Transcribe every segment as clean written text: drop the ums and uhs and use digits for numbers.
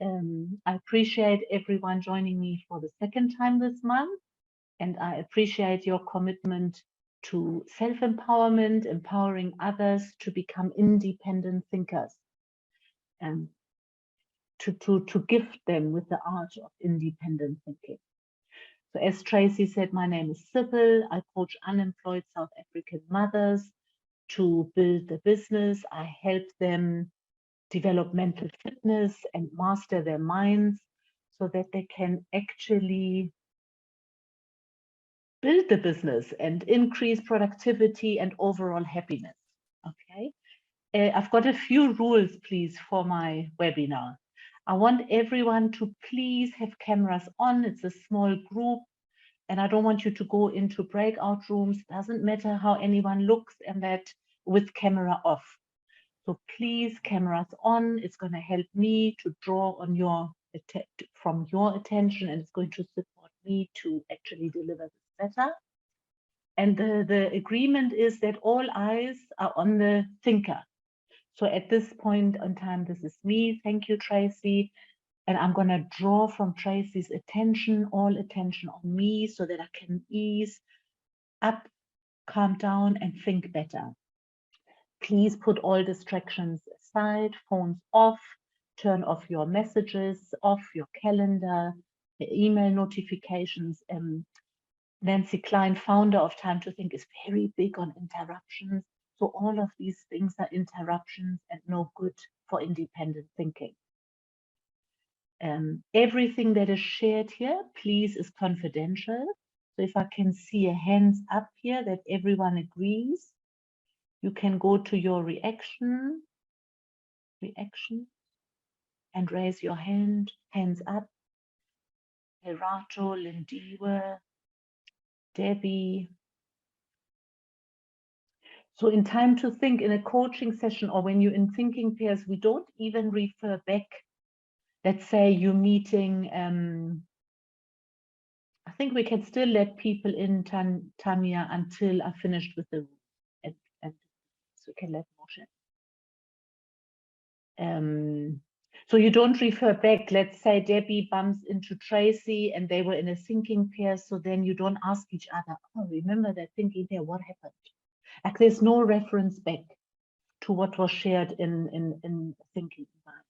I appreciate everyone joining me for the second time this month, and I appreciate your commitment to self-empowerment, empowering others to become independent thinkers, and to gift them with the art of independent thinking. So as Tracy said, my name is Sibylle. I coach unemployed South African mothers to build the business. I help them develop mental fitness and master their minds so that they can actually build the business and increase productivity and overall happiness. Okay. I've got a few rules, please, for my webinar. I want everyone to please have cameras on. It's a small group, and I don't want you to go into breakout rooms. Doesn't matter how anyone looks, and that with camera off. So please, cameras on. It's going to help me to draw on from your attention, and it's going to support me to actually deliver this better. And the agreement is that all eyes are on the thinker. So at this point in time, this is me. Thank you, Tracy. And I'm going to draw from Tracy's attention, all attention on me, so that I can ease up, calm down, and think better. Please put all distractions aside, phones off, turn off your messages, off your calendar, the email notifications. Nancy Klein, founder of Time to Think, is very big on interruptions. So all of these things are interruptions and no good for independent thinking. Everything that is shared here, please, is confidential. So if I can see a hands up here that everyone agrees, you can go to your reaction, and raise your hand, hands up. Herato, Lindiwe, Debbie. So in Time to Think, in a coaching session or when you're in thinking pairs, we don't even refer back. Let's say you're meeting, I think we can still let people in, Tanya, until I finished with the room. And so we can let Moshe. So you don't refer back. Let's say Debbie bumps into Tracy and they were in a thinking pair. So then you don't ask each other, oh, remember that thinking pair, what happened? Like there's no reference back to what was shared in thinking environment.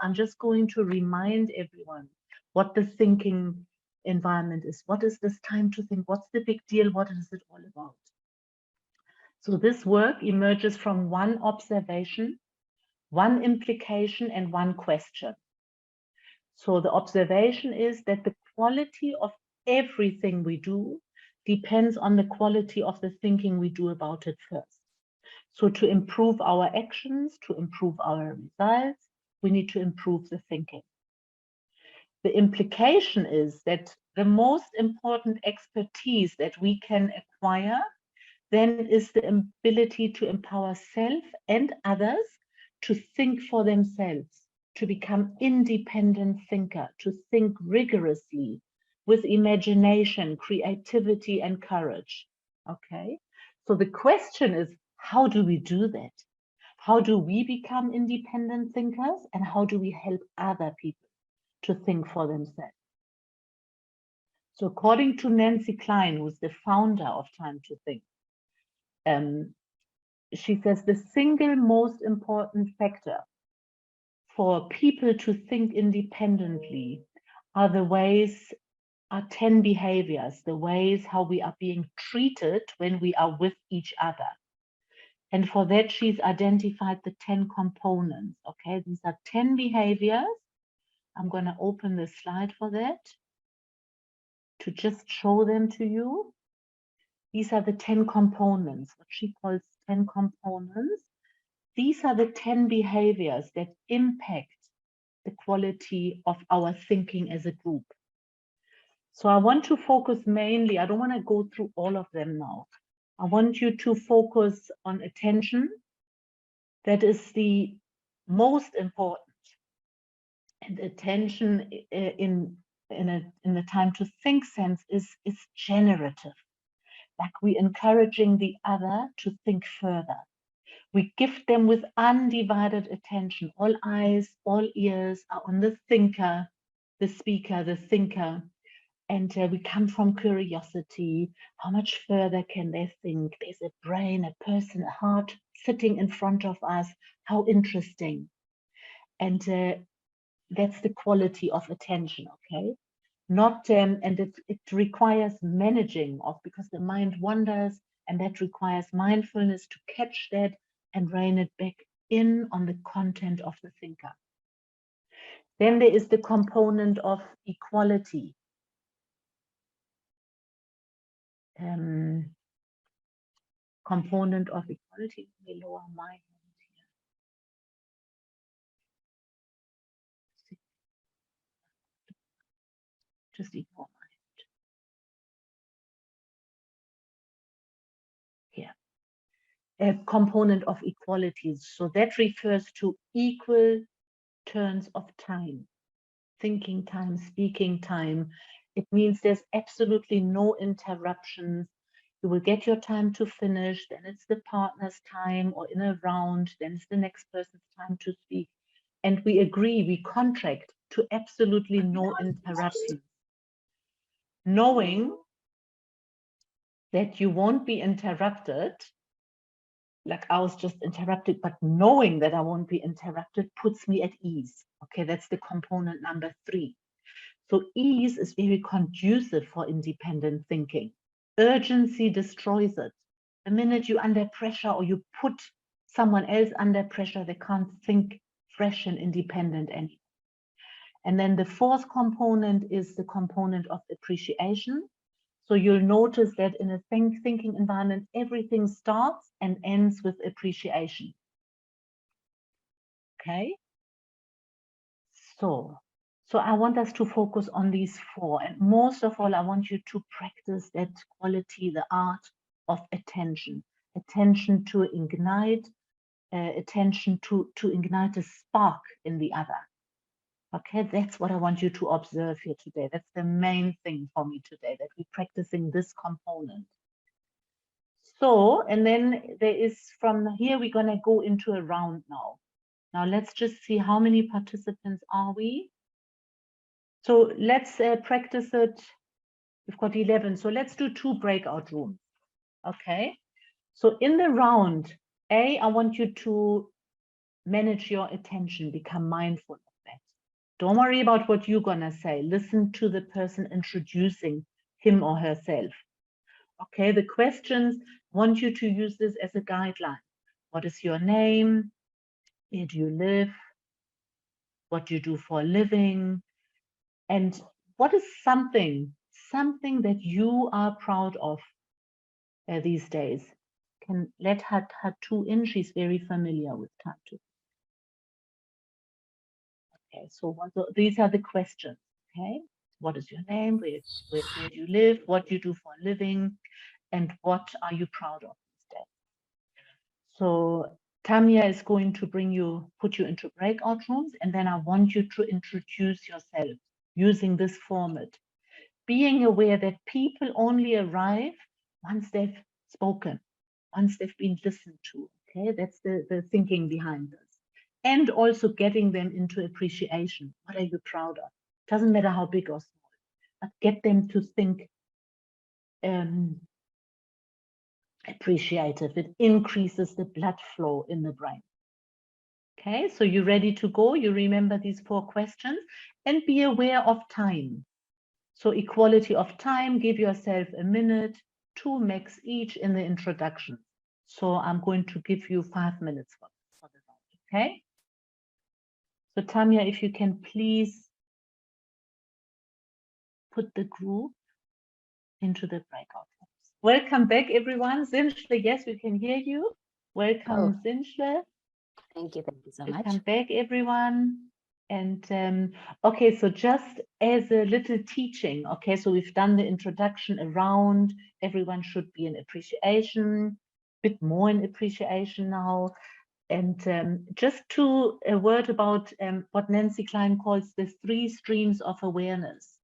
I'm just going to remind everyone what the thinking environment is. What is this time to think? What's the big deal? What is it all about? So this work emerges from one observation, one implication, and one question. So the observation is that the quality of everything we do depends on the quality of the thinking we do about it first. So to improve our actions, to improve our results, we need to improve the thinking. The implication is that the most important expertise that we can acquire then is the ability to empower self and others to think for themselves, to become independent thinker, to think rigorously with imagination, creativity, and courage. Okay, so the question is, how do we do that? How do we become independent thinkers, and how do we help other people to think for themselves? So according to Nancy Klein, who's the founder of Time to Think, she says the single most important factor for people to think independently are 10 behaviors, the ways how we are being treated when we are with each other. And for that, she's identified the 10 components. Okay, these are 10 behaviors. I'm going to open the slide for that to just show them to you. These are the 10 components, what she calls 10 components. These are the 10 behaviors that impact the quality of our thinking as a group. So I want to focus mainly, I don't want to go through all of them now. I want you to focus on attention. That is the most important. And attention in the Time to Think sense is generative. Like we're encouraging the other to think further. We give them with undivided attention. All eyes, all ears are on the thinker, the speaker, the thinker. And we come from curiosity. How much further can they think? There's a brain, a person, a heart sitting in front of us. How interesting. And that's the quality of attention, okay? Not, and it requires managing of, because the mind wanders, and that requires mindfulness to catch that and rein it back in on the content of the thinker. Then there is the component of equality. Component of equality. Let me lower my hand here. Just ignore my hand. Here. A component of equality. So that refers to equal turns of time. Thinking time, speaking time. It means there's absolutely no interruptions. You will get your time to finish, then it's the partner's time, or in a round, then it's the next person's time to speak. And we agree, we contract to absolutely no interruptions. Knowing that you won't be interrupted, like I was just interrupted, but knowing that I won't be interrupted puts me at ease. Okay, that's the component number 3. So ease is very conducive for independent thinking. Urgency destroys it. The minute you're under pressure, or you put someone else under pressure, they can't think fresh and independent anymore. And then the 4th component is the component of appreciation. So you'll notice that in a thinking environment, everything starts and ends with appreciation. Okay? So I want us to focus on these 4. And most of all, I want you to practice that quality, the art of attention. Attention to ignite, attention to ignite a spark in the other. Okay, that's what I want you to observe here today. That's the main thing for me today, that we're practicing this component. So, and then there is, from here, we're going to go into a round now. Now, let's just see how many participants are we. So let's practice it. We've got 11. So let's do 2 breakout rooms. Okay. So in the round A, I want you to manage your attention, become mindful of that. Don't worry about what you're going to say. Listen to the person introducing him or herself. Okay. The questions, I want you to use this as a guideline. What is your name? Where do you live? What do you do for a living? And what is something that you are proud of these days? Can let her two in. She's very familiar with time too. Okay, so these are the questions. Okay, what is your name? Where do you live? What do you do for a living? And what are you proud of these days? So Tamia is going to put you into breakout rooms, and then I want you to introduce yourself using this format. Being aware that people only arrive once they've spoken, once they've been listened to. Okay, that's the thinking behind this. And also getting them into appreciation. What are you proud of? Doesn't matter how big or small, but get them to think appreciative. It increases the blood flow in the brain. Okay, so you're ready to go. You remember these 4 questions, and be aware of time. So equality of time, give yourself a minute, 2 max each in the introduction. So I'm going to give you 5 minutes for the round, okay? So Tamia, if you can please put the group into the breakout rooms. Welcome back, everyone. Sibylle, yes, we can hear you. Welcome, Sibylle. Thank you so much. Welcome back, everyone. And okay, so just as a little teaching, okay, so we've done the introduction around, everyone should be in appreciation, a bit more in appreciation now. And just a word about what Nancy Klein calls the 3 streams of awareness.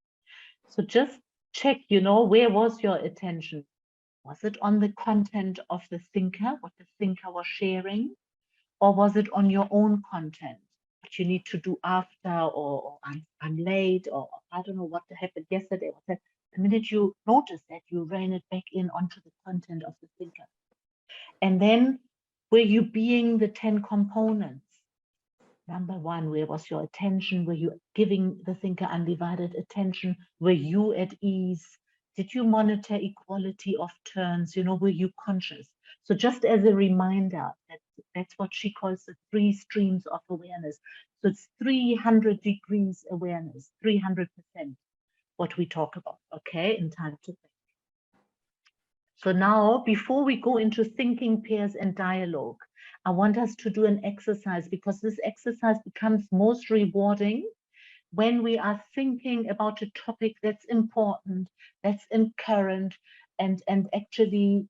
So just check, where was your attention? Was it on the content of the thinker, what the thinker was sharing? or was it on your own content? What you need to do after, or I'm late, or I don't know what happened yesterday. The minute you notice that, you rein it back in onto the content of the thinker. And then, were you being the 10 components? Number one, where was your attention? Were you giving the thinker undivided attention? Were you at ease? Did you monitor equality of turns? Were you conscious? So just as a reminder, that's what she calls the 3 streams of awareness. So it's 300 degrees awareness, 300%, what we talk about, okay, in time to think. So now, before we go into thinking pairs and dialogue, I want us to do an exercise, because this exercise becomes most rewarding when we are thinking about a topic that's important, that's in current, and actually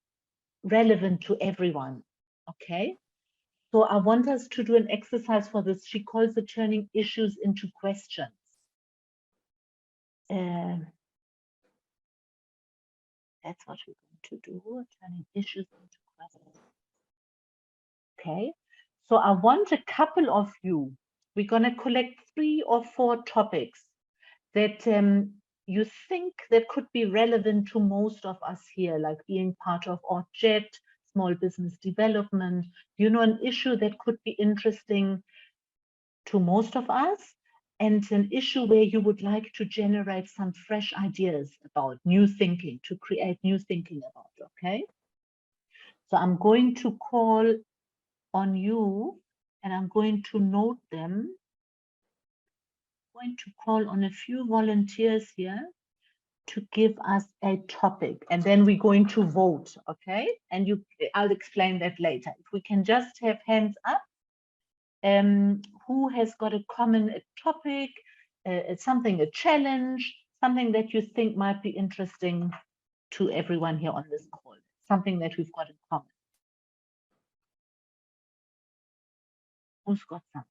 relevant to everyone, okay? So I want us to do an exercise for this. She calls it turning issues into questions. That's what we're going to do, turning issues into questions. Okay, so I want a couple of you, we're going to collect 3 or 4 topics that you think that could be relevant to most of us here, like being part of Object, small business development, an issue that could be interesting to most of us, and an issue where you would like to generate some fresh ideas about new thinking, to create new thinking about, okay? So I'm going to call on you, and I'm going to note them. I'm going to call on a few volunteers here to give us a topic, and then we're going to vote, okay? And I'll explain that later. If we can just have hands up, who has got a common topic, something, a challenge, something that you think might be interesting to everyone here on this call, something that we've got in common. Who's got something?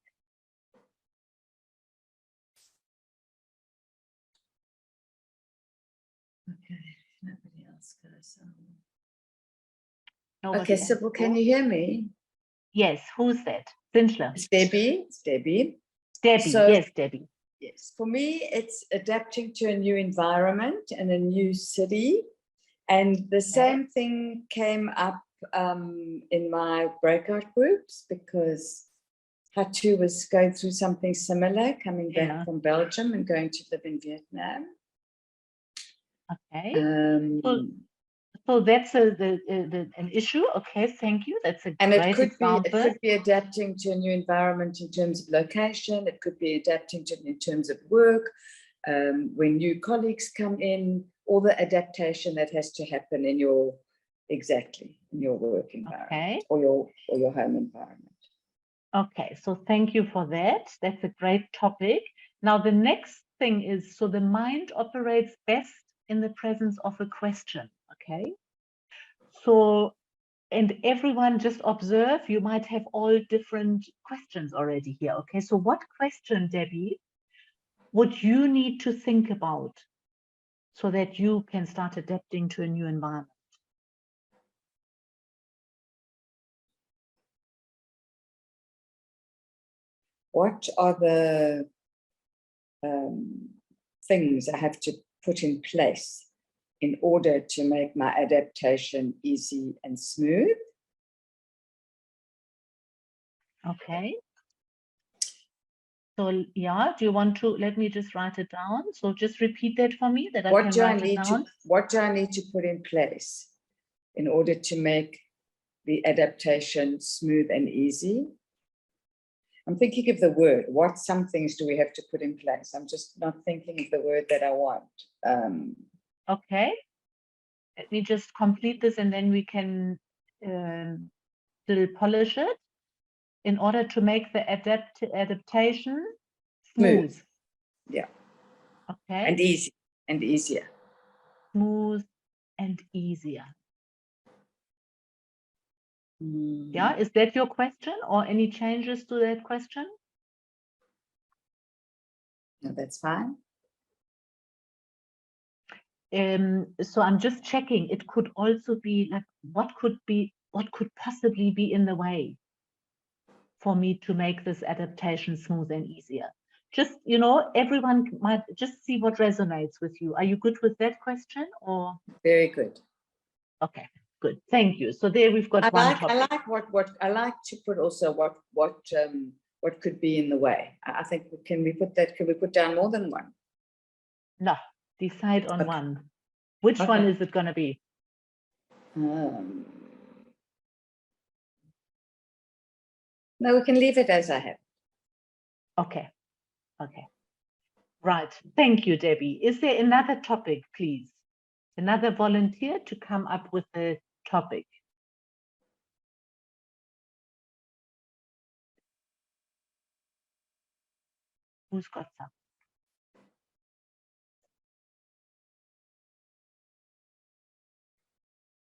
Okay, nobody else goes. Nobody Okay, Sibylle, can else? you hear me? Yes, who's that? Sinclair. It's Debbie. It's Debbie. Debbie, So, yes, Debbie. Yes, for me, it's adapting to a new environment and a new city. And the same thing came up in my breakout groups, because Hatu was going through something similar, coming back from Belgium and going to live in Vietnam. Okay. So that's an issue. Okay, thank you. That's a great example. It could be adapting to a new environment in terms of location. It could be adapting to in terms of work. When new colleagues come in, all the adaptation that has to happen in your work environment, or your home environment. Okay, so thank you for that. That's a great topic. Now the next thing is, so the mind operates best in the presence of a question. Okay, so, and everyone just observe, you might have all different questions already here. Okay, so what question, Debbie, would you need to think about so that you can start adapting to a new environment? What are the things I have to put in place in order to make my adaptation easy and smooth? Okay. So yeah, do you want to, let me just write it down. So just repeat that for me, that I can write it down. What do I need to put in place in order to make the adaptation smooth and easy? I'm thinking of the word. Some things do we have to put in place? I'm just not thinking of the word that I want. Okay. Let me just complete this, and then we can still polish it in order to make the adaptation smooth. Yeah. Okay. And easy and easier. Smooth and easier. Yeah, is that your question, or any changes to that question? No, that's fine. So I'm just checking. It could also be like, what could possibly be in the way? for me to make this adaptation smooth and easier? Just, everyone might just see what resonates with you. Are you good with that question or? Very good. Okay, good. Thank you. So there we've got one topic. I like what I like to put also what could be in the way. I think can we put down more than one? No, decide on Okay. one. Which one Okay. is it going to be? No, we can leave it as I have. Okay. Right. Thank you, Debbie. Is there another topic, please? Another volunteer to come up with a topic? Who's got some?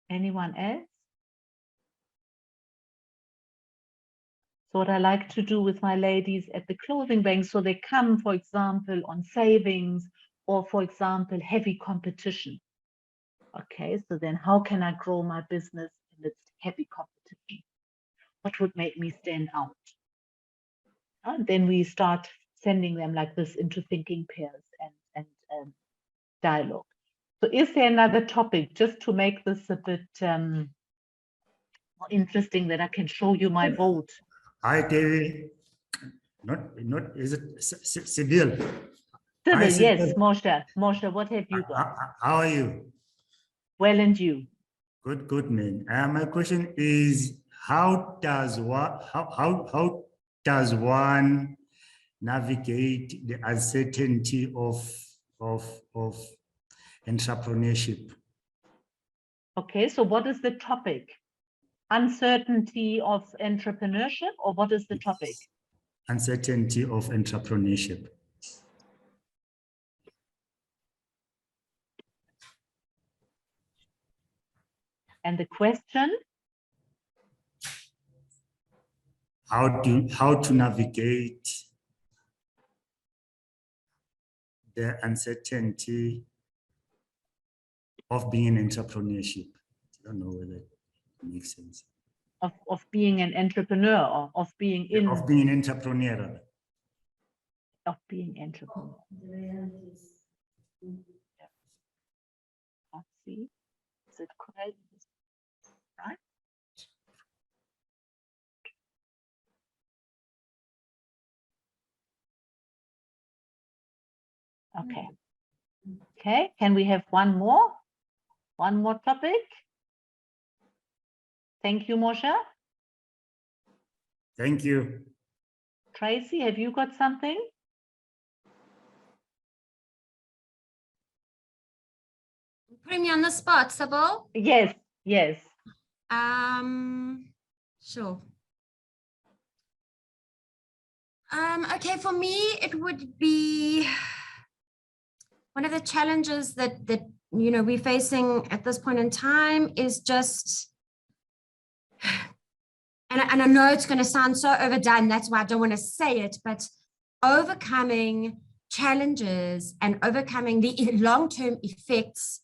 Anyone else? So what I like to do with my ladies at the clothing bank, so they come, for example, on savings or, for example, heavy competition. Okay, so then how can I grow my business in its heavy competition? What would make me stand out? And then we start sending them like this into thinking pairs and dialogue. So is there another topic just to make this a bit more interesting that I can show you my vote? Hi, Debbie. Not is it Sibylle? Sibylle, yes, Sibylle. Moshe, what have you got? How are you? Well, and you? Good, man. My question is, how does one navigate the uncertainty of entrepreneurship? Okay, so what is the topic? Uncertainty of entrepreneurship, or what is the topic? Uncertainty of entrepreneurship. And the question? How to navigate the uncertainty of being in entrepreneurship. I don't know whether it makes sense. Of being an entrepreneur, or of being in? Of being an entrepreneur. Of being entrepreneur. Let's see. Is it correct? Right? Okay. Okay, can we have one more? One more topic? Thank you, Moshe. Thank you. Tracy, have you got something? Putting me on the spot, Sibylle. Yes. Sure. Okay, for me, it would be one of the challenges that we're facing at this point in time is just, and I know it's going to sound so overdone, that's why I don't want to say it, but overcoming challenges and overcoming the long-term effects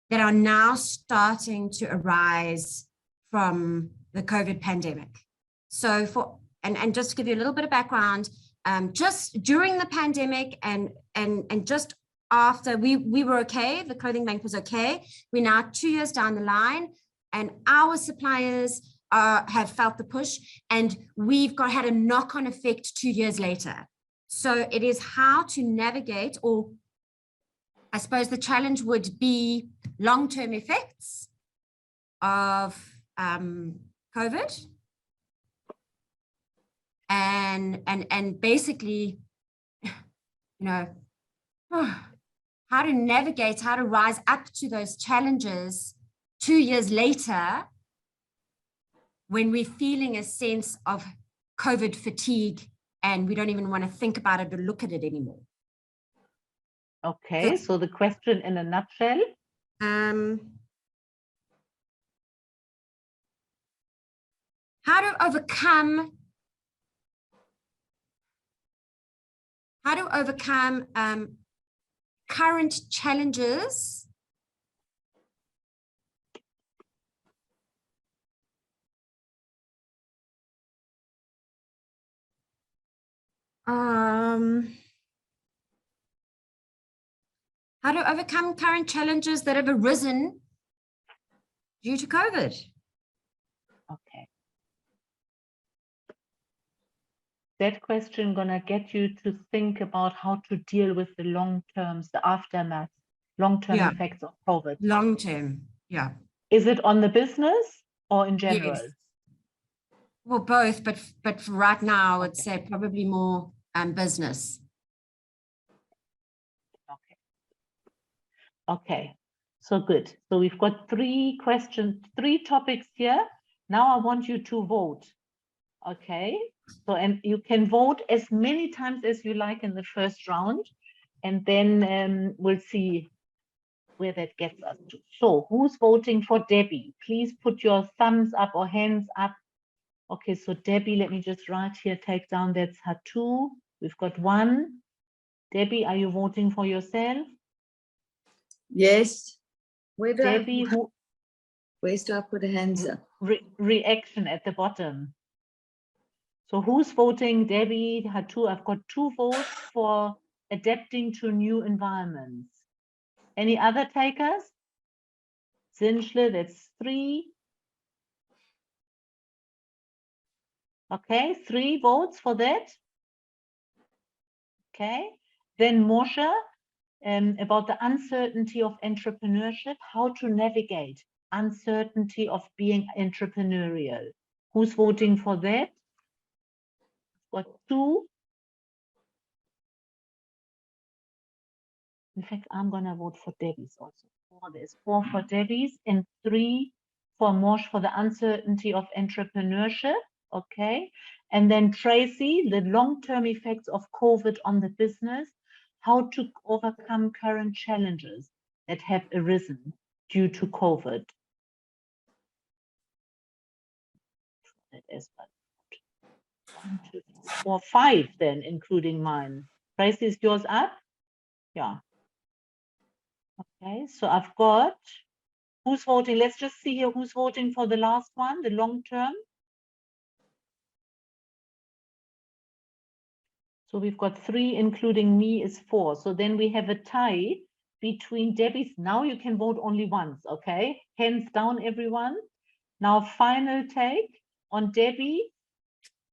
that are now starting to arise from the COVID pandemic. So and just to give you a little bit of background, just during the pandemic and just after we were okay, the clothing bank was okay. We're now 2 years down the line, and our suppliers have felt the push, and we've had a knock-on effect 2 years later. So it is how to navigate, or I suppose the challenge would be long-term effects of COVID, and basically, how to navigate, how to rise up to those challenges 2 years later when we're feeling a sense of COVID fatigue and we don't even want to think about it or look at it anymore. Okay, so the question in a nutshell? How to overcome current challenges How to overcome current challenges that have arisen due to COVID. Okay. That question gonna get you to think about how to deal with the long terms, the aftermath, long-term Yeah. effects of COVID. Long term. Yeah. Is it on the business or in general? Yes. Well, both, but for right now, I would Okay. say probably more business. Okay. Okay. So good. So we've got 3 questions, 3 topics here. Now I want you to vote. Okay. So, and you can vote as many times as you like in the first round, and then we'll see where that gets us to. So who's voting for Debbie? Please put your thumbs up or hands up. Okay, so Debbie, let me just write here, take down, that's her 2. We've got 1. Debbie, are you voting for yourself? Yes. Debbie, Where do I put a hands up? reaction at the bottom. So who's voting? Debbie, her 2. I've got 2 votes for adapting to new environments. Any other takers? Zinschle, that's 3. Okay, 3 votes for that. Okay, then Moshe, about the uncertainty of entrepreneurship, how to navigate uncertainty of being entrepreneurial. Who's voting for that? Got 2. In fact, I'm gonna vote for Debbie's also. 4, there's 4 for Debbie's and 3 for Moshe for the uncertainty of entrepreneurship. Okay, and then Tracy, the long-term effects of COVID on the business, how to overcome current challenges that have arisen due to COVID. That is 1, 2, 3, 4, 5 then, including mine. Tracy, is yours up? Yeah. Okay, so I've got, who's voting? Let's just see here who's voting for the last one, the long term. So we've got 3, including me is 4. So then we have a tie between Debbie's. Now you can vote only once, okay? Hands down, everyone. Now final take on Debbie,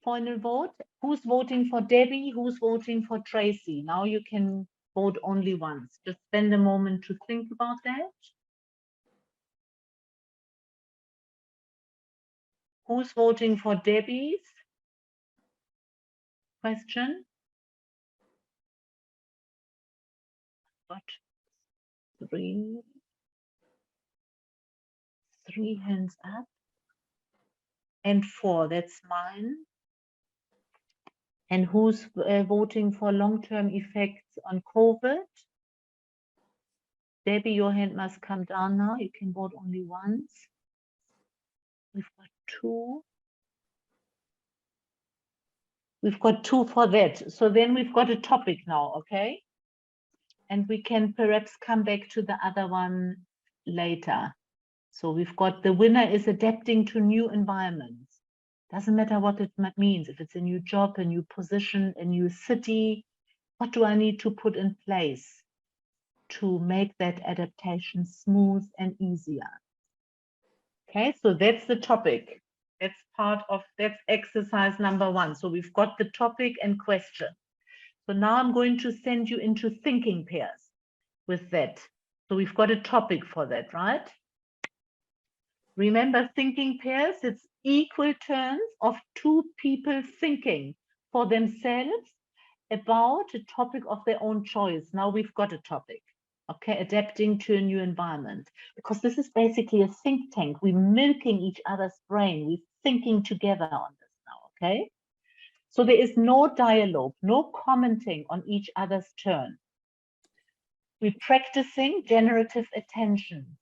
final vote. Who's voting for Debbie? Who's voting for Tracy? Now you can vote only once. Just spend a moment to think about that. Who's voting for Debbie's question? Got 3 hands up. And 4, that's mine. And who's voting for long-term effects on COVID? Debbie, your hand must come down now. You can vote only once. We've got 2. We've got 2 for that. So then we've got a topic now, okay? And we can perhaps come back to the other one later. So we've got the winner is adapting to new environments. Doesn't matter what it means. If it's a new job, a new position, a new city, what do I need to put in place to make that adaptation smooth and easier? Okay, so that's the topic. That's exercise number 1. So we've got the topic and question. So now I'm going to send you into thinking pairs with that. So we've got a topic for that, right? Remember, thinking pairs, it's equal turns of 2 people thinking for themselves about a topic of their own choice. Now we've got a topic, okay, adapting to a new environment, because this is basically a think tank. We're milking each other's brain. We're thinking together on this now, okay? So there is no dialogue, no commenting on each other's turn. We're practicing generative attention.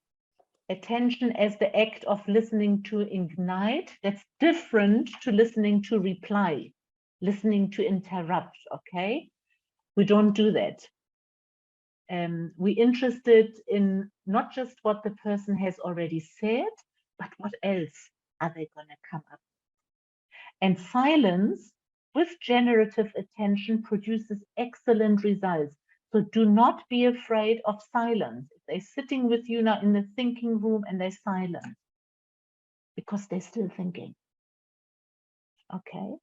Attention as the act of listening to ignite. That's different to listening to reply, listening to interrupt, okay? We don't do that. We're interested in not just what the person has already said, but what else are they going to come up with? And silence with generative attention produces excellent results. So do not be afraid of silence. If they're sitting with you now in the thinking room and they're silent, because they're still thinking. Okay.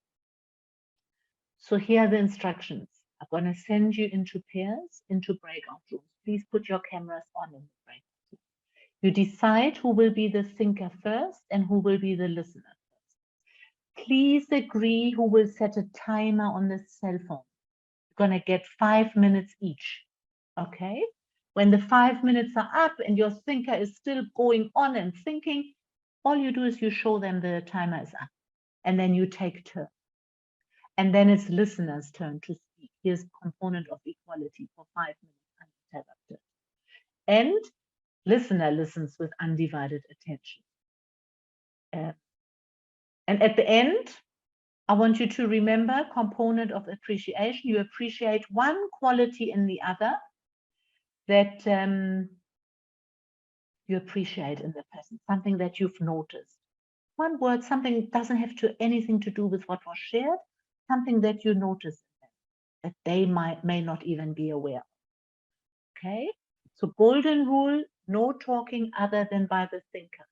So here are the instructions. I'm going to send you into pairs, into breakout rooms. Please put your cameras on in the breakout room. You decide who will be the thinker first and who will be the listener first. Please agree who will set a timer on the cell phone. You're going to get 5 minutes each. Okay? When the 5 minutes are up and your thinker is still going on and thinking, all you do is you show them the timer is up. And then you take turn. And then it's listener's turn to speak. Here's component of equality for 5 minutes uninterrupted. And listener listens with undivided attention. And at the end, I want you to remember component of appreciation. You appreciate one quality in the other that you appreciate in the person, something that you've noticed. One word, something doesn't have anything to do with what was shared, something that you notice that they may not even be aware of. Okay, so golden rule, no talking other than by the thinker,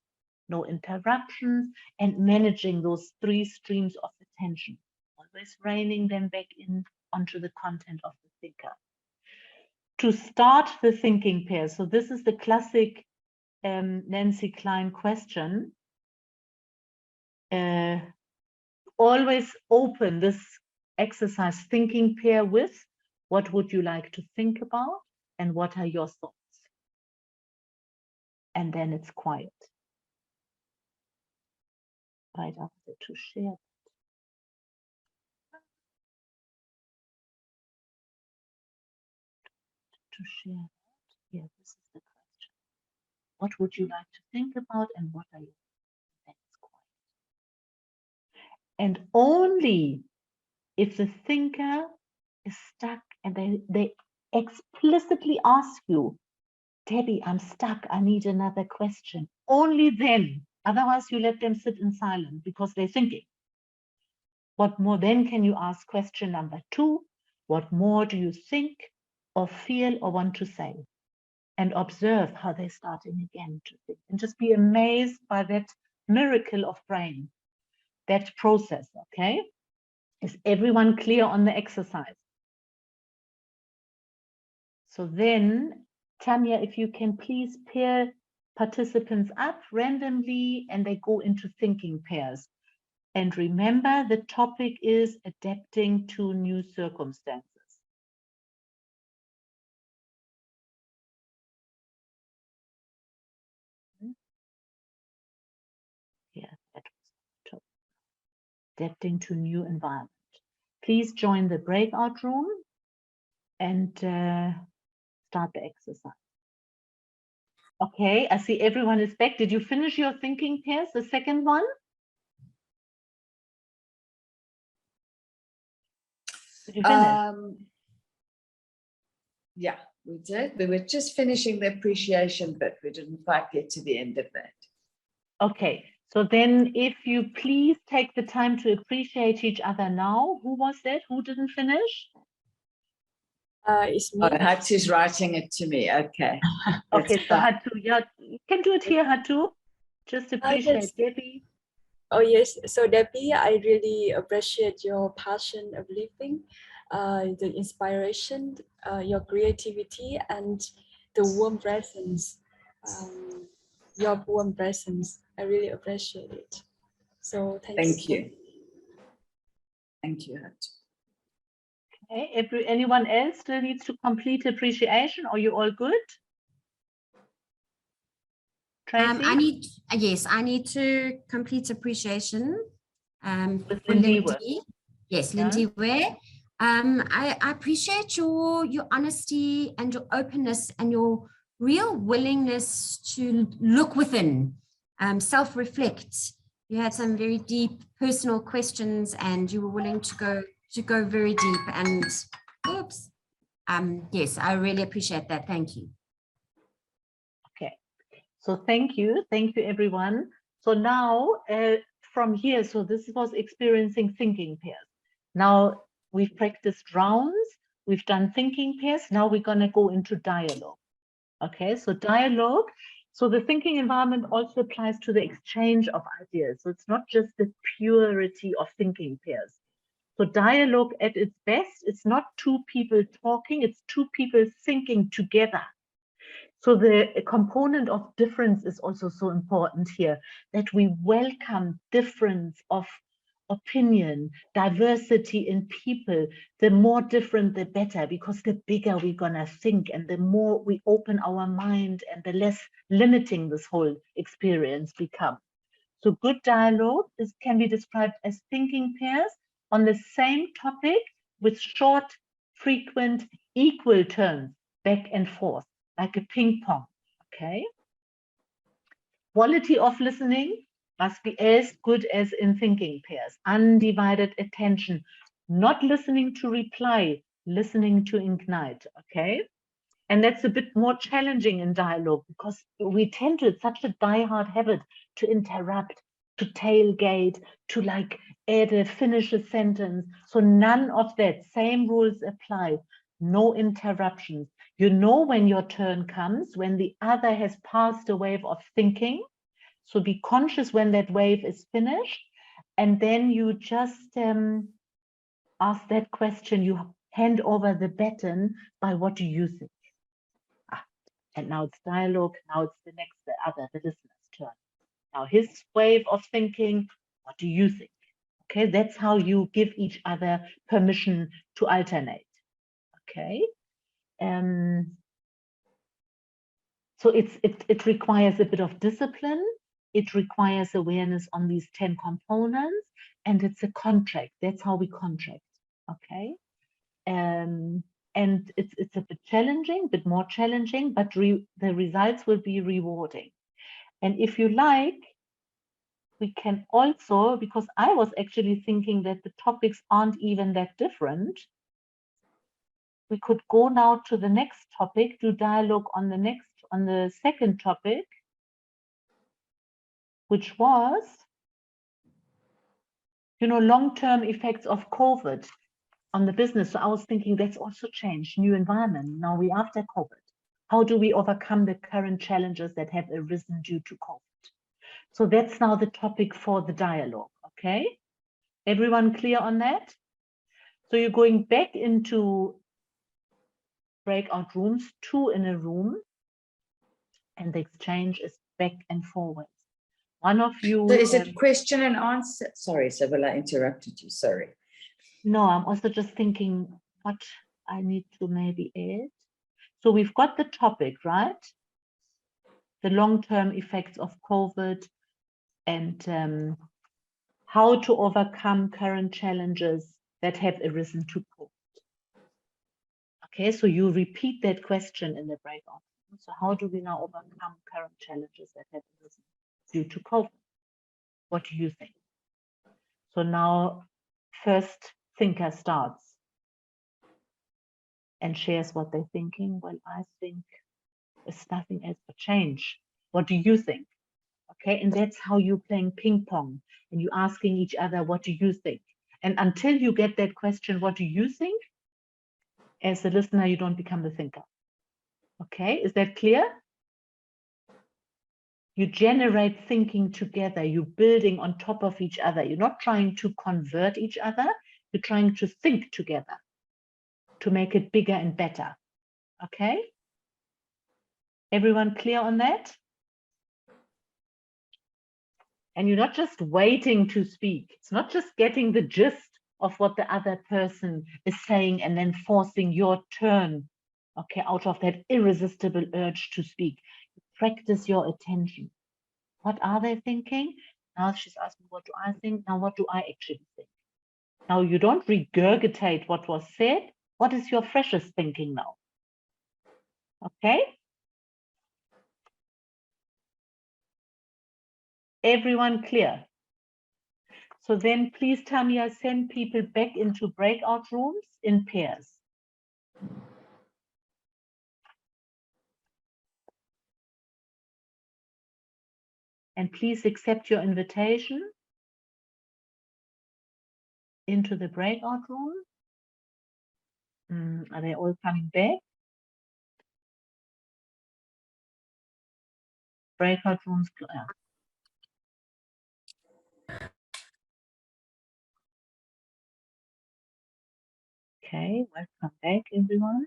no interruptions, and managing those 3 streams of attention, always reining them back in onto the content of the thinker. To start the thinking pair, so this is the classic Nancy Klein question. Always open this exercise thinking pair with what would you like to think about and what are your thoughts? And then it's quiet. Right after to share. To share. Yeah, this is the question. What would you like to think about and what are your thoughts? Then it's quiet. And only if the thinker is stuck and they explicitly ask you, Debbie, I'm stuck, I need another question. Only then, otherwise you let them sit in silence because they're thinking. What more then can you ask question number 2? What more do you think or feel or want to say? And observe how they're starting again to think. And just be amazed by that miracle of brain, that process, okay? Is everyone clear on the exercise? So then, Tanya, if you can please pair participants up randomly and they go into thinking pairs. And remember, the topic is adapting to new circumstances. Yeah, that was the topic. Adapting to new environment. Please join the breakout room and start the exercise. Okay, I see everyone is back. Did you finish your thinking pairs, the second one? Did you finish? Yeah, we did. We were just finishing the appreciation bit. We didn't quite get to the end of that. Okay, so then if you please take the time to appreciate each other now. Who was that? Who didn't finish? It's me. Oh, Hatu's writing it to me. Okay. Okay, so Hatu, yeah, you can do it here, Hatu. Just appreciate Debbie. Oh, yes. So, Debbie, I really appreciate your passion of living, the inspiration, your creativity, and the warm presence. Your warm presence. I really appreciate it. So, thank you. Thank you, Hatu. Okay, anyone else still needs to complete appreciation, or you all good? Tracy? I need to complete appreciation with for Lindy. Yes, Lindy Ware. I appreciate your honesty and your openness and your real willingness to look within, self-reflect. You had some very deep personal questions and you were willing to go very deep, and yes, I really appreciate that. Thank you. Okay, so thank you everyone. So now from here, so this was experiencing thinking pairs. Now we've practiced rounds, we've done thinking pairs, now we're going to go into dialogue. Okay, so dialogue. So the thinking environment also applies to the exchange of ideas. So it's not just the purity of thinking pairs. So dialogue at its best, it's not two people talking, it's two people thinking together. So the component of difference is also so important here, that we welcome difference of opinion, diversity in people. The more different, the better, because the bigger we're gonna think and the more we open our mind and the less limiting this whole experience becomes. So good dialogue can be described as thinking pairs on the same topic with short, frequent, equal turns back and forth, like a ping pong, okay? Quality of listening must be as good as in thinking pairs, undivided attention, not listening to reply, listening to ignite, okay? And that's a bit more challenging in dialogue because we tend to, it's such a die-hard habit to interrupt, to tailgate, to like finish a sentence. So none of that, same rules apply, no interruptions. You know when your turn comes, when the other has passed a wave of thinking. So be conscious when that wave is finished. And then you just ask that question, you hand over the baton by what do you think? And now it's dialogue, now it's the listener's turn. Now his wave of thinking, what do you think? Okay, that's how you give each other permission to alternate. Okay. So it requires a bit of discipline. It requires awareness on these 10 components, and it's a contract. That's how we contract. Okay. And it's a bit challenging, bit more challenging, but the results will be rewarding. And if you like, we can also, because I was actually thinking that the topics aren't even that different, we could go now to the next topic, do dialogue on the second topic, which was, long-term effects of COVID on the business. So I was thinking that's also changed, new environment. Now we after COVID. How do we overcome the current challenges that have arisen due to COVID? So that's now the topic for the dialogue, okay? Everyone clear on that? So you're going back into breakout rooms, 2 in a room, and the exchange is back and forward. One of you... So is it question and answer? Sorry, Sibylle, I interrupted you, sorry. No, I'm also just thinking what I need to maybe add. So we've got the topic, right? The long-term effects of COVID and how to overcome current challenges that have arisen to COVID. Okay, so you repeat that question in the breakout. So how do we now overcome current challenges that have arisen due to COVID? What do you think? So now first thinker starts and shares what they're thinking. Well, I think there's nothing else but change. What do you think? Okay, and that's how you're playing ping pong and you're asking each other, what do you think? And until you get that question, what do you think? As the listener, you don't become the thinker. Okay, is that clear? You generate thinking together. You're building on top of each other. You're not trying to convert each other. You're trying to think together to make it bigger and better. Okay? Everyone clear on that? And you're not just waiting to speak. It's not just getting the gist of what the other person is saying and then forcing your turn, okay, out of that irresistible urge to speak. Practice your attention. What are they thinking? Now she's asking, what do I think? Now, what do I actually think? Now, you don't regurgitate what was said. What is your freshest thinking now? Okay? Everyone clear? So then please, Tamia, send people back into breakout rooms in pairs. And please accept your invitation into the breakout room? Are they all coming back? Breakout rooms. Okay, welcome back, everyone.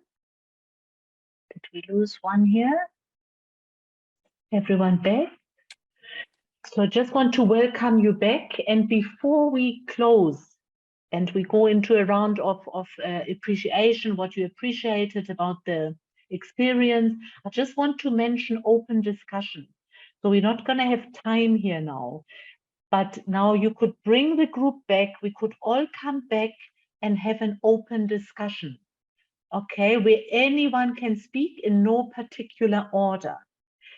Did we lose one here? Everyone back? So I just want to welcome you back. And before we close and we go into a round of appreciation, what you appreciated about the experience, I just want to mention open discussion. So we're not going to have time here now, but now you could bring the group back. We could all come back and have an open discussion, okay, where anyone can speak in no particular order.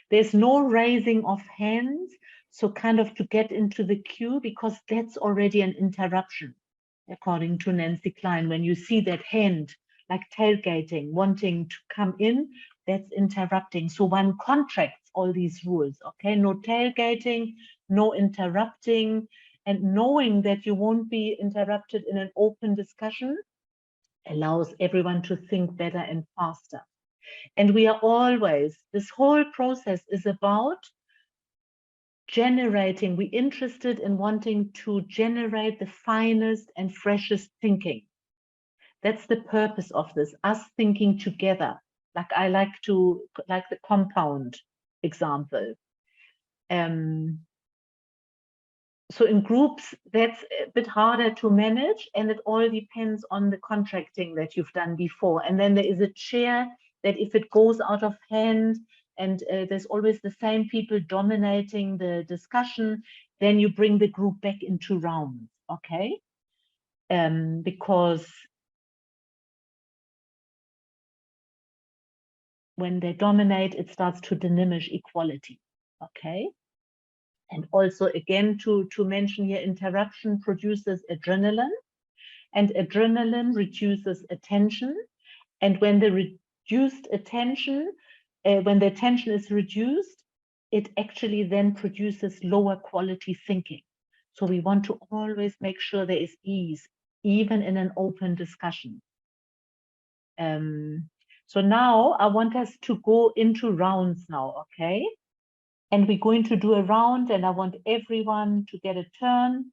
There's no raising of hands, so kind of to get into the queue, because that's already an interruption, according to Nancy Klein. When you see that hand, like tailgating, wanting to come in, that's interrupting. So one contracts all these rules, okay? No tailgating, no interrupting, and knowing that you won't be interrupted in an open discussion allows everyone to think better and faster. And we are always, this whole process is about generating, we're interested in wanting to generate the finest and freshest thinking. That's the purpose of this, us thinking together. Like I like the compound example. So in groups, that's a bit harder to manage, and it all depends on the contracting that you've done before. And then there is a chair that if it goes out of hand and there's always the same people dominating the discussion, then you bring the group back into rounds, okay? Because when they dominate, it starts to diminish equality, okay? And also, again, to mention here, interruption produces adrenaline, and adrenaline reduces attention. And when the reduced attention, when the attention is reduced, it actually then produces lower quality thinking. So we want to always make sure there is ease, even in an open discussion. So now I want us to go into rounds now, okay? And we're going to do a round, and I want everyone to get a turn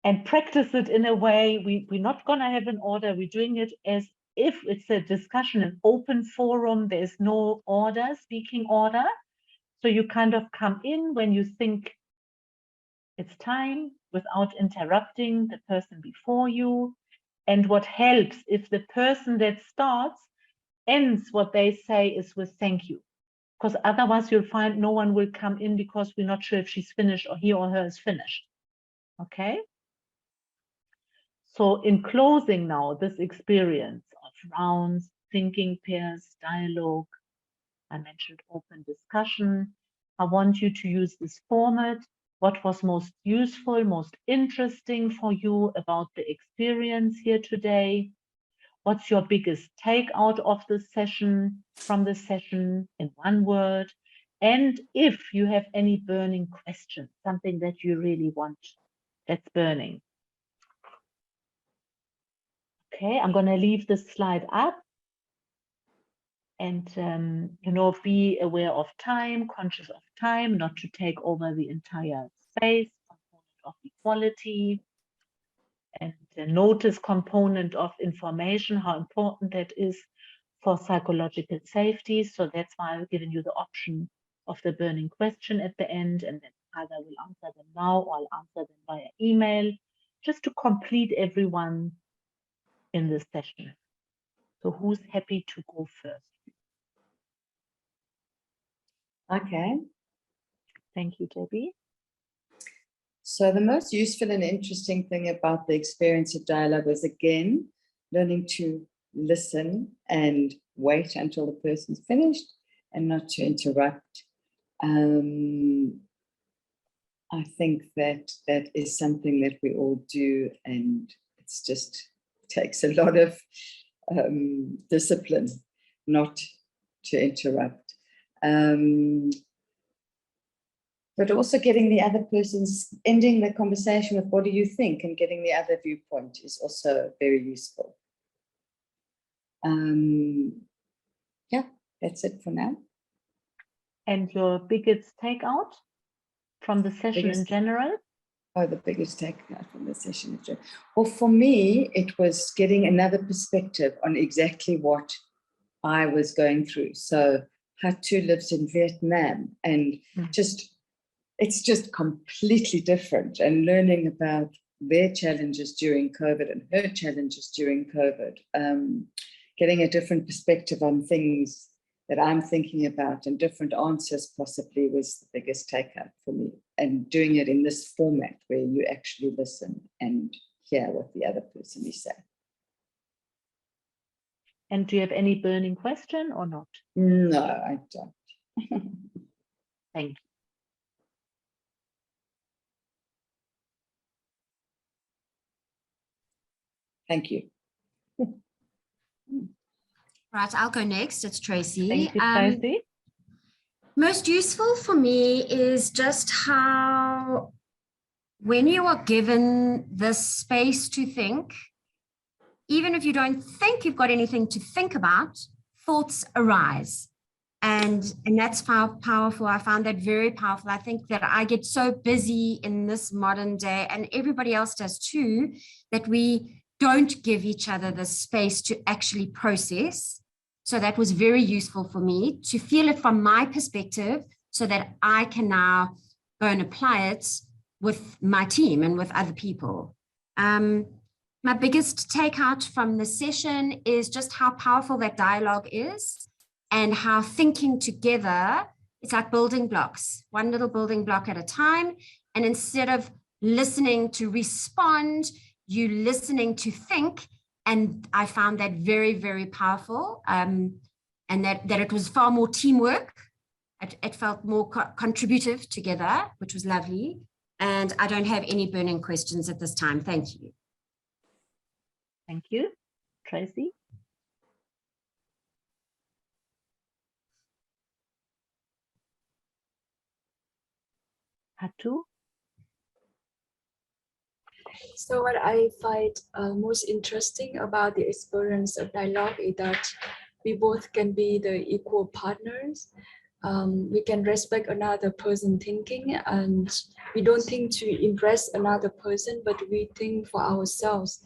and practice it in a way. We're not going to have an order. We're doing it as if it's a discussion, an open forum. There's no order, speaking order. So you kind of come in when you think it's time without interrupting the person before you. And what helps, if the person that starts ends what they say is with thank you. Because otherwise you'll find no one will come in because we're not sure if she's finished or he or her is finished. Okay? So in closing now, this experience of rounds, thinking pairs, dialogue, I mentioned open discussion. I want you to use this format. What was most useful, most interesting for you about the experience here today? What's your biggest takeout of the session, from the session, in one word? And if you have any burning questions, something that you really want that's burning. Okay, I'm going to leave this slide up. And, you know, be aware of time, conscious of time, not to take over the entire space, component of equality. And the notice component of information, how important that is for psychological safety. So that's why I've given you the option of the burning question at the end, and then either will answer them now or I'll answer them via email, just to complete everyone in this session. So who's happy to go first? Okay. Thank you, Debbie. So the most useful and interesting thing about the experience of dialogue was, again, learning to listen and wait until the person's finished and not to interrupt. I think that is something that we all do, and it's just takes a lot of discipline not to interrupt. But also getting the other person's, ending the conversation with what do you think, and getting the other viewpoint is also very useful. Yeah, that's it for now. And your biggest takeout from the session in Biggest- general? Oh, the biggest takeout from the session. Well, for me, it was getting another perspective on exactly what I was going through. So Hatu lives in Vietnam, and it's just completely different, and learning about their challenges during COVID and her challenges during COVID, getting a different perspective on things that I'm thinking about and different answers possibly was the biggest takeout for me. And doing it in this format where you actually listen and hear what the other person is saying. And do you have any burning question or not? No, I don't. Thank you. Thank you. Right, I'll go next. It's Tracy. Thank you, Tracy. Most useful for me is just how, when you are given the space to think, even if you don't think you've got anything to think about, thoughts arise. And that's powerful. I found that very powerful. I think that I get so busy in this modern day, and everybody else does too, that we don't give each other the space to actually process. So that was very useful for me to feel it from my perspective so that I can now go and apply it with my team and with other people. My biggest takeout from the session is just how powerful that dialogue is, and how thinking together, it's like building blocks, one little building block at a time. And instead of listening to respond, you listening to think. And I found that very, very powerful. And that it was far more teamwork. It felt more contributive together, which was lovely. And I don't have any burning questions at this time. Thank you. Thank you. Tracy? Hatu? So what I find most interesting about the experience of dialogue is that we both can be the equal partners. We can respect another person's thinking, and we don't think to impress another person, but we think for ourselves.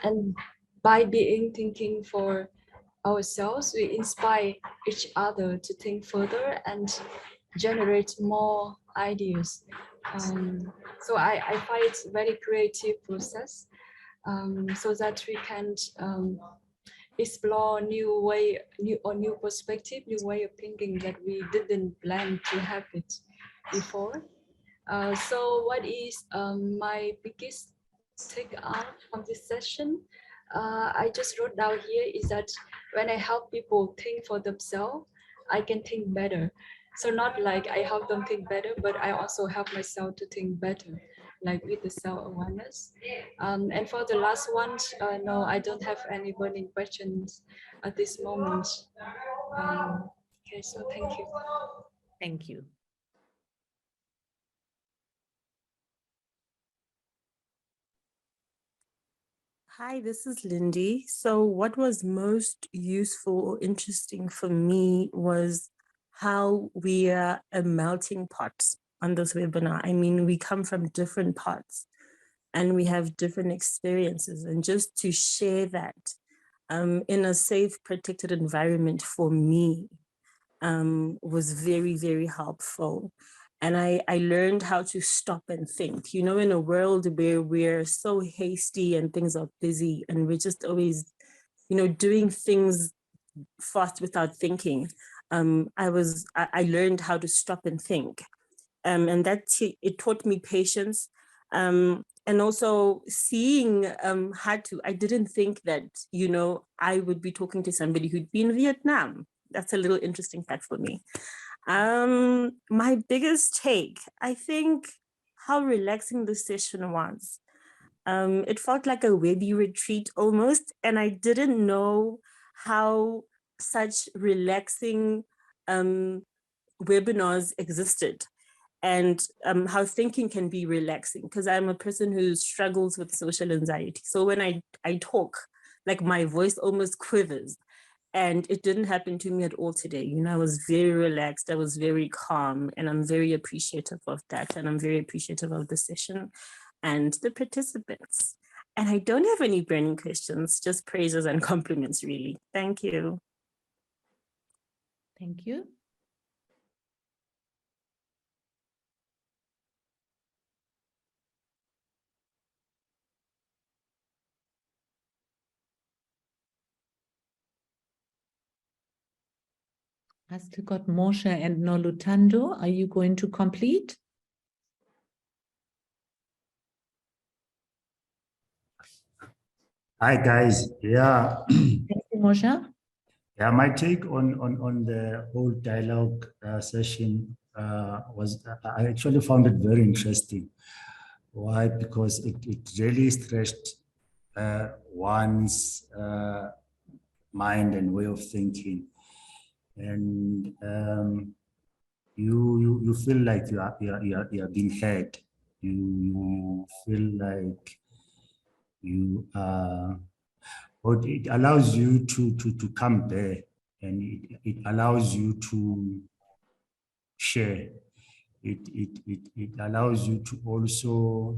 And by thinking for ourselves, we inspire each other to think further and generate more ideas. So I find it's a very creative process, so that we can explore new perspective, new way of thinking that we didn't plan to have it before. So what is my biggest take out from this session? I just wrote down here is that when I help people think for themselves, I can think better. So not like I help them think better, but I also help myself to think better, like with the self-awareness. And for the last one, no, I don't have any burning questions at this moment. Okay, so thank you. Thank you. Hi, this is Lindy. So what was most useful or interesting for me was how we are a melting pot on this webinar. I mean, we come from different parts and we have different experiences, and just to share that in a safe, protected environment for me was very, very helpful. And I learned how to stop and think, you know, in a world where we're so hasty and things are busy and we're just always, you know, doing things fast without thinking. I learned how to stop and think. And it taught me patience. And also seeing I didn't think that, you know, I would be talking to somebody who'd been in Vietnam. That's a little interesting fact for me. My biggest take, I think, how relaxing the session was. It felt like a Webby retreat almost, and I didn't know how such relaxing webinars existed. and how thinking can be relaxing, because I'm a person who struggles with social anxiety. So when I talk, like my voice almost quivers, and it didn't happen to me at all today. You know, I was very relaxed, I was very calm, and I'm very appreciative of that. And I'm very appreciative of the session and the participants. And I don't have any burning questions, just praises and compliments, really. Thank you. Thank you. I still got Moshe and Nolutando. Are you going to complete? Hi guys. Yeah. Thank you, Moshe. Yeah, my take on the whole dialogue session was I actually found it very interesting. Why? Because it really stretched one's mind and way of thinking, and you feel like you are being heard. You feel like you are. But it allows you to come there, and it allows you to share. It allows you to also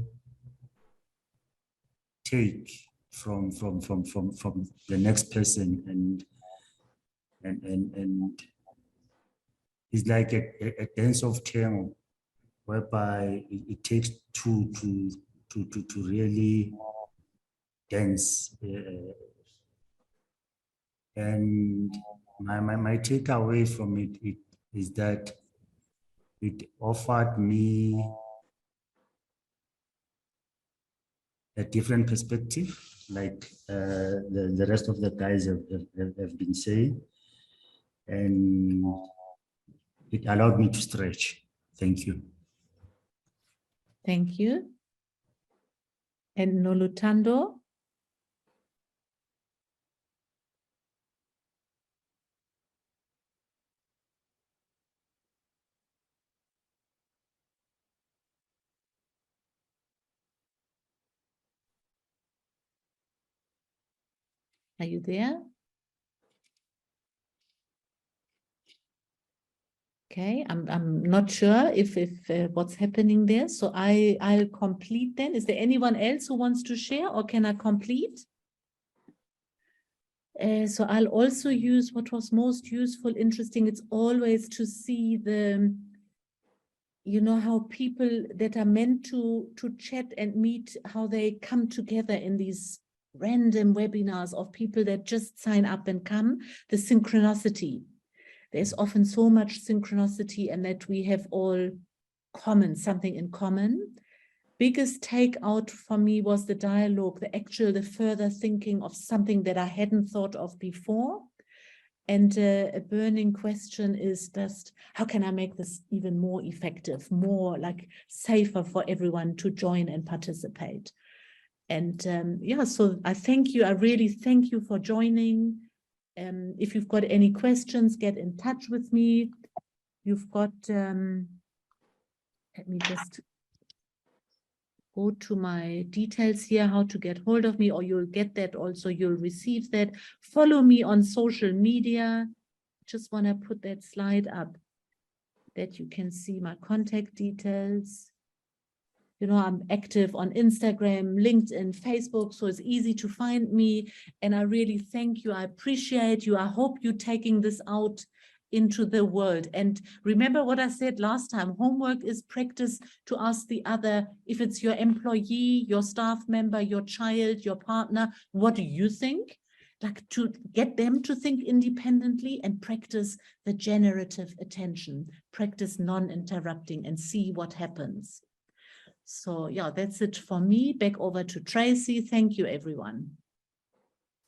take from the next person, and it's like a dance of tango, whereby it takes two to really dance. And my takeaway from it is that it offered me a different perspective, like the rest of the guys have been saying, and it allowed me to stretch. Thank you. Thank you. And Nolutando? Are you there? Okay, I'm not sure if what's happening there. So I'll complete then. Is there anyone else who wants to share, or can I complete? So I'll also use what was most useful, interesting. It's always to see the, you know, how people that are meant to chat and meet, how they come together in these random webinars of people that just sign up and come, the synchronicity. There's often so much synchronicity, and that we have all something in common. Biggest takeout for me was the dialogue, the further thinking of something that I hadn't thought of before. And a burning question is just, how can I make this even more effective, more like safer for everyone to join and participate? And yeah, so I thank you. I really thank you for joining. If you've got any questions, get in touch with me. You've got, let me just go to my details here, how to get hold of me, or you'll get that also, you'll receive that. Follow me on social media. Just want to put that slide up that you can see my contact details. You know, I'm active on Instagram, LinkedIn, Facebook, so it's easy to find me. And I really thank you. I appreciate you. I hope you're taking this out into the world. And remember what I said last time, homework is practice to ask the other, if it's your employee, your staff member, your child, your partner, what do you think? Like to get them to think independently, and practice the generative attention, practice non-interrupting, and see what happens. So yeah, that's it for me. Back over to Tracy. Thank you, everyone.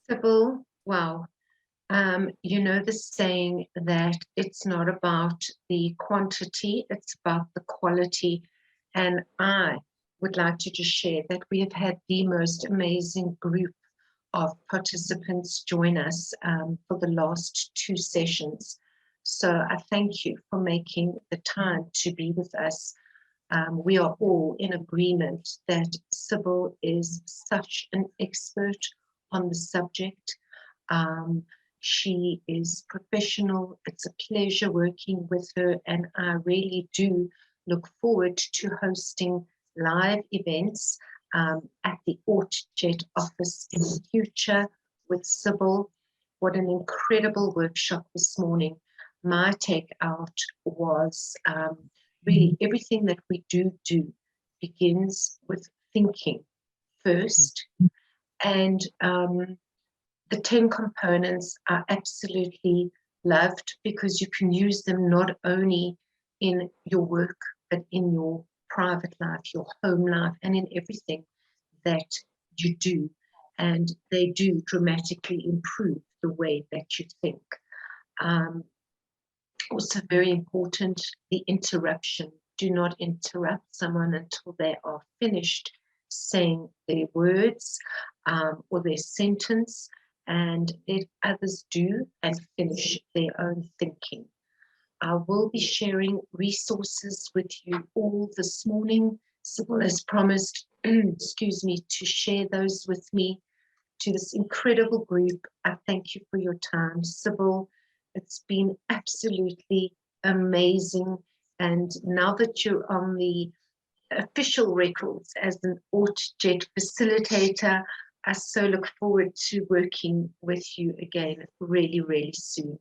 Sibylle, wow. You know the saying that it's not about the quantity, it's about the quality. And I would like to just share that we have had the most amazing group of participants join us for the last 2 sessions. So I thank you for making the time to be with us. we are all in agreement that Sibylle is such an expert on the subject. She is professional. It's a pleasure working with her, and I really do look forward to hosting live events at the AutoJet office in the future with Sibylle. What an incredible workshop this morning. My takeout was really everything that we do begins with thinking first. And the 10 components are absolutely loved because you can use them not only in your work, but in your private life, your home life, and in everything that you do. And they do dramatically improve the way that you think. Also very important, the interruption. Do not interrupt someone until they are finished saying their words or their sentence, and let others do and finish their own thinking. I will be sharing resources with you all this morning. Sibylle has promised, excuse me, to share those with me, to this incredible group. I thank you for your time, Sibylle. It's been absolutely amazing. And now that you're on the official records as an AutoJet facilitator, I so look forward to working with you again really, really soon.